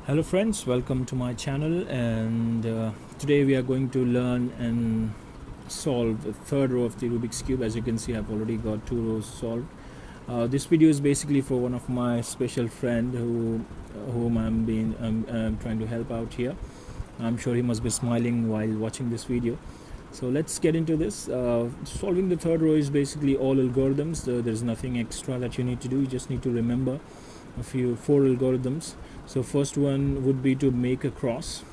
Hello friends, welcome to my channel, and today we are going to learn and solve the third row of the Rubik's Cube. As you can see, I've already got 2 rows solved. This video is basically for one of my special friend whom I'm trying to help out here. I'm sure he must be smiling while watching this video. So let's get into this. Solving the third row is basically all algorithms. There's nothing extra that you need to do. You just need to remember four algorithms. So first one would be to make a cross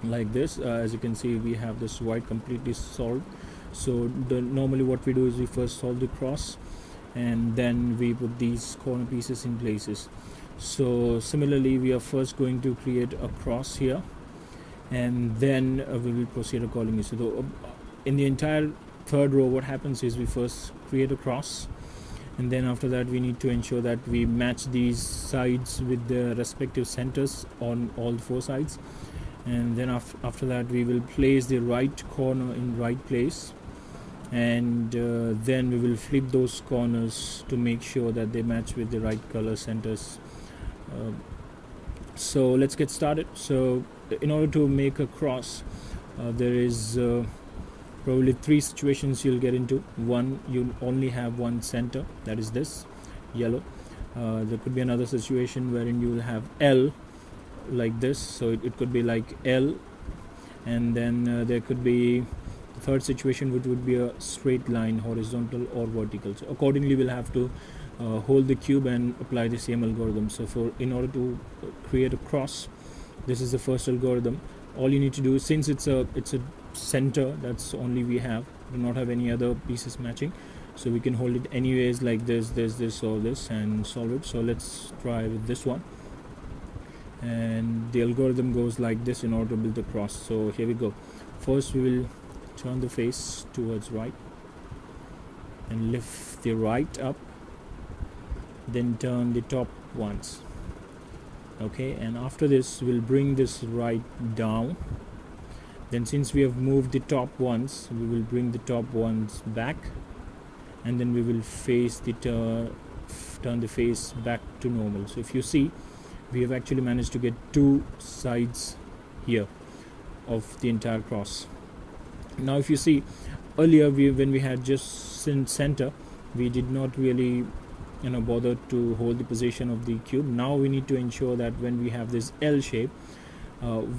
like this. As you can see, we have this white completely solved. So normally what we do is we first solve the cross and then we put these corner pieces in places. So similarly, we are first going to create a cross here, and then we will proceed accordingly. So in the entire third row, what happens is we first create a cross, and then after that we need to ensure that we match these sides with the respective centers on all 4 sides, and then after that we will place the right corner in right place, and then we will flip those corners to make sure that they match with the right color centers. So let's get started. So in order to make a cross, there is probably 3 situations you'll get into. One, you only have one center, that is this yellow. There could be another situation wherein you will have L like this, so it could be like L, and then there could be the third situation, which would be a straight line, horizontal or vertical. So accordingly we'll have to hold the cube and apply the same algorithm. So in order to create a cross, this is the first algorithm. All you need to do, since it's a center, that's only we do not have any other pieces matching, so we can hold it anyways, like this or this, and solve it. So let's try with this one, and the algorithm goes like this in order to build the cross. So here we go. First we will turn the face towards right and lift the right up, then turn the top once. Okay, and after this we'll bring this right down. Then since we have moved the top once, we will bring the top ones back, and then we will turn the face back to normal. So if you see, we have actually managed to get 2 sides here of the entire cross. Now if you see, earlier when we had just center, we did not really bother to hold the position of the cube. Now we need to ensure that when we have this L shape,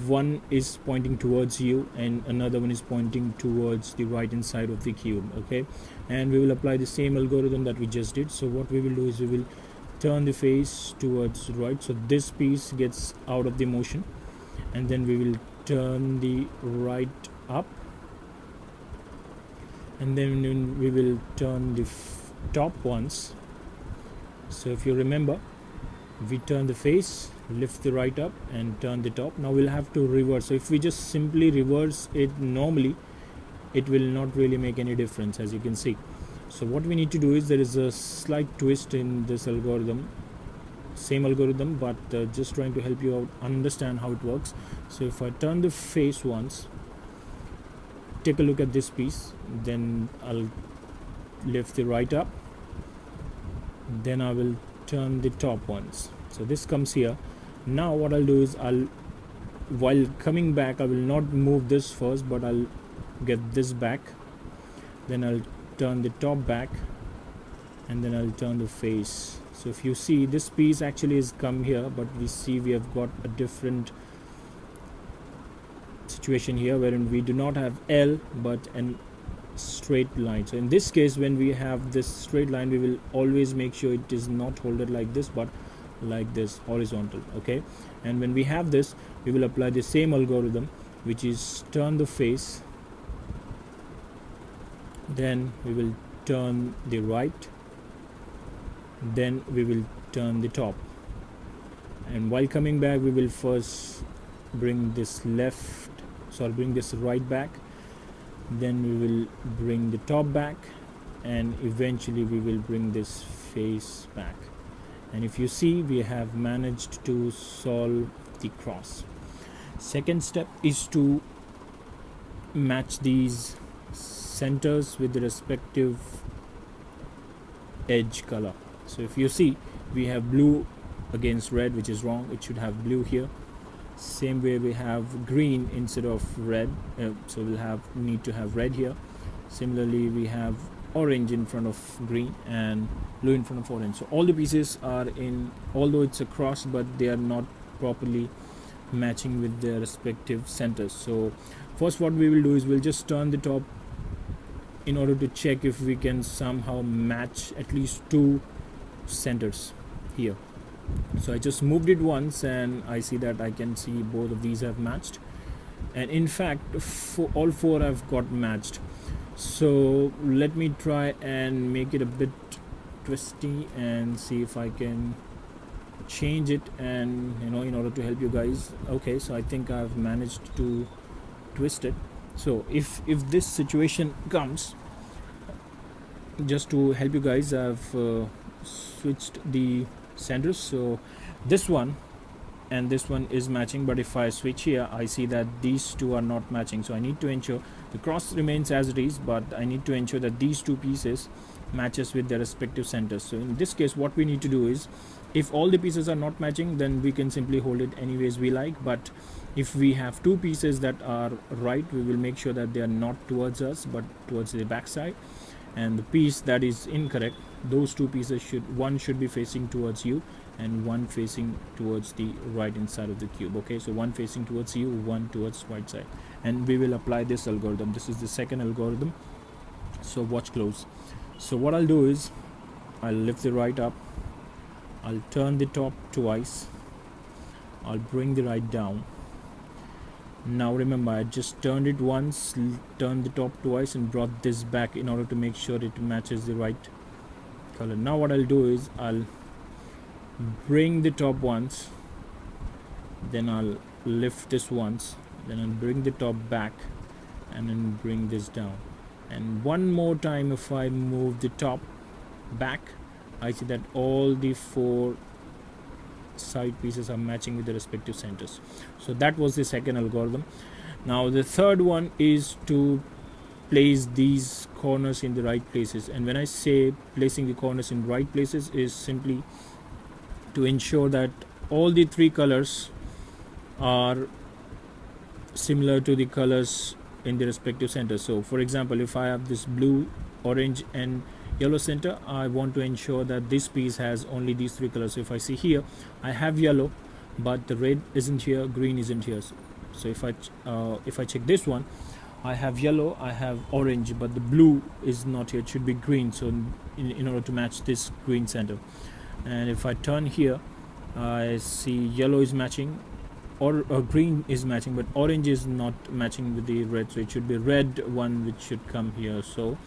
one is pointing towards you and another one is pointing towards the right hand side of the cube. Okay, and we will apply the same algorithm that we just did. So what we will do is we will turn the face towards right, so this piece gets out of the motion, and then we will turn the right up, and then we will turn the top once. So if you remember, we turn the face, lift the right up, and turn the top. Now we'll have to reverse. So if we just simply reverse it normally, it will not really make any difference, as you can see. So what we need to do is, there is a slight twist in this algorithm, same algorithm, but just trying to help you out understand how it works. So if I turn the face once, take a look at this piece, then I'll lift the right up, then I will turn the top once. So this comes here. Now what I'll do is, while coming back, I will not move this first, but I'll get this back, then I'll turn the top back, and then I'll turn the face. So if you see, this piece actually is come here, but we see we have got a different situation here wherein we do not have L but an straight line. So in this case, when we have this straight line, we will always make sure it is not folded like this, but like this, horizontal. Okay, and when we have this, we will apply the same algorithm, which is turn the face, then we will turn the right, then we will turn the top, and while coming back, we will first bring this right back, then we will bring the top back, and eventually we will bring this face back. And if you see, we have managed to solve the cross. Second step is to match these centers with the respective edge color. So if you see, we have blue against red, which is wrong. It should have blue here. Same way we have green instead of red, so we'll need to have red here. Similarly, we have orange in front of green and blue in front of orange. So all the pieces are in, although it's a cross, but they are not properly matching with their respective centers. So first what we will do is we'll just turn the top in order to check if we can somehow match at least two centers here. So I just moved it once and I see that I can see both of these have matched, and in fact all four have got matched. So let me try and make it a bit twisty and see if I can change it, and in order to help you guys. Okay, so I think I've managed to twist it. So if this situation comes, just to help you guys, I've switched the centers. So this one and this one is matching, but if I switch here, I see that these two are not matching. So I need to ensure the cross remains as it is, but I need to ensure that these two pieces matches with their respective centers. So in this case, what we need to do is, if all the pieces are not matching, then we can simply hold it anyways we like. But if we have two pieces that are right, we will make sure that they are not towards us but towards the back side, and the piece that is incorrect, those two pieces one should be facing towards you and one facing towards the right inside of the cube. Okay, so one facing towards you, one towards right side, and we will apply this algorithm. This is the second algorithm, so watch close. So what I'll do is I'll lift the right up, I'll turn the top twice, I'll bring the right down. Now remember, I just turned it once, turned the top twice, and brought this back in order to make sure it matches the right color. Now what I'll do is I'll bring the top once, then I'll lift this once, then I'll bring the top back, and then bring this down. And one more time, if I move the top back, I see that all the four side pieces are matching with the respective centers. So that was the second algorithm. Now the third one is to place these corners in the right places, and when I say placing the corners in right places, is simply to ensure that all the three colors are similar to the colors in the respective center. So for example, if I have this blue, orange and yellow center, I want to ensure that this piece has only these three colors. So if I see here, I have yellow, but the red isn't here, green isn't here. So if I check this one, I have yellow, I have orange, but the blue is not here. It should be green. So in order to match this green center, and if I turn here, I see yellow is matching, or green is matching, but orange is not matching with the red. So it should be red one which should come here. So,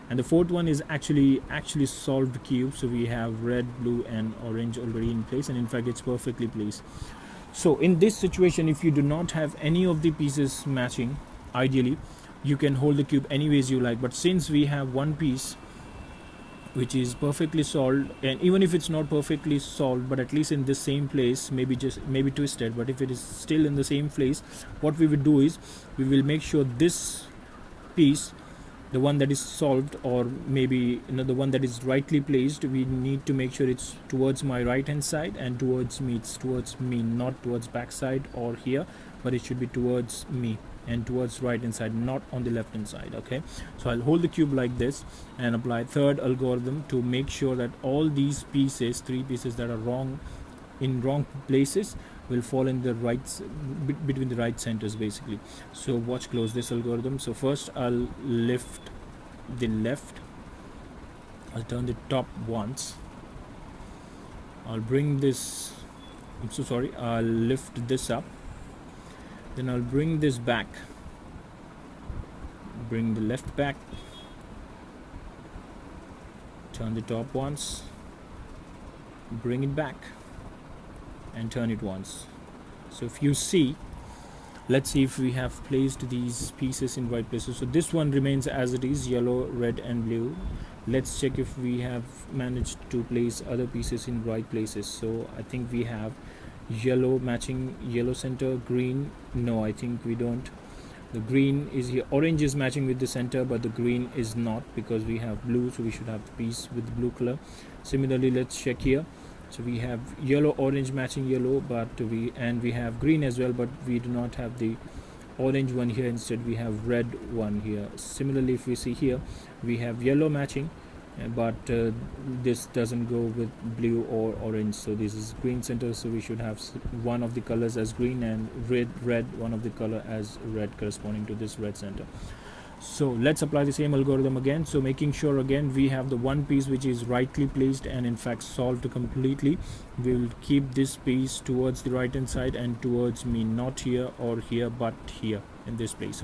and the fourth one is actually solved cube. So we have red, blue and orange already in place, and in fact it's perfectly placed. So in this situation, if you do not have any of the pieces matching, ideally you can hold the cube anyways you like. But since we have one piece which is perfectly solved, and even if it's not perfectly solved, but at least in the same place, maybe twisted, but if it is still in the same place, what we will do is we will make sure this piece, the one that is solved, or maybe the one that is rightly placed, we need to make sure it's towards my right hand side and towards me. It's towards me, not towards back side or here, but it should be towards me and towards right hand side, not on the left hand side. Okay, so I'll hold the cube like this and apply third algorithm to make sure that all these pieces, three pieces that are wrong places, will fall in the right, between the right centers basically. So watch close this algorithm. So first I'll lift the left, I'll turn the top once, I'll bring this, I'll lift this up, then I'll bring this back, bring the left back, turn the top once, bring it back and turn it once. So if you see, let's see if we have placed these pieces in right places. So this one remains as it is, yellow, red and blue. Let's check if we have managed to place other pieces in right places. So I think we have yellow matching yellow center, green, no, I think we don't. The green is here, orange is matching with the center, but the green is not, because we have blue, so we should have the piece with the blue color. Similarly, let's check here. So we have yellow orange matching yellow, but we have green as well, but we do not have the orange one here. Instead we have red one here. Similarly, if we see here, we have yellow matching, but this doesn't go with blue or orange, so this is green center, so we should have one of the colors as green and red one of the color as red, corresponding to this red center. So let's apply the same algorithm again. So making sure again we have the one piece which is rightly placed and in fact solved completely. We will keep this piece towards the right hand side and towards me, not here or here, but here in this place.